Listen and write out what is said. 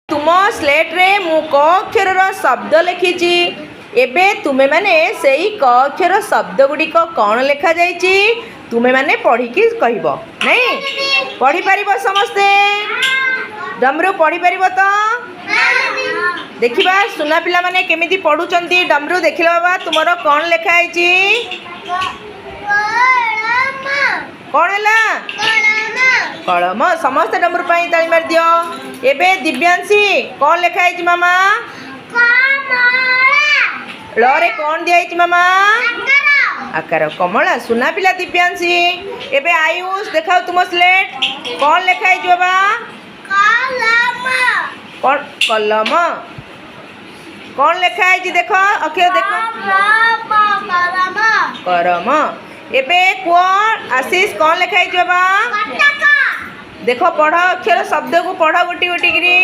तुम स्लेट रे मु क अक्षर शब्द लिखी। एबे तुमे माने सेई क अक्षर शब्द गुड़िक कौन लिखा जाइछि तुमे माने पढ़ी कि कहब नहीं पढ़ी पारिबो समस्ते डमरू पढ़ी पारिबो तो देखिबा सुना पिला माने केमिति पढ़ुचंती डमरू देखिला बाबा तुमरो कौन लिखा आइछि कौन है कलम समस्त डमरू पाई ताली मार दियो। एबे दिव्यांशी कौन लिखा है मामा रे कौन दिया मामा आकार कमला सुना पिला दिव्यांशी। एबे आयुष देखाओ तुम स्लेट कौन लिखा है बाबा कौन कलम कौन लिखा है देख अक्षर देख करम। एबे कौन आशीष कौन लिखा है बाबा देख पढ़ अक्षर शब्द को पढ़ गोटी गोटी।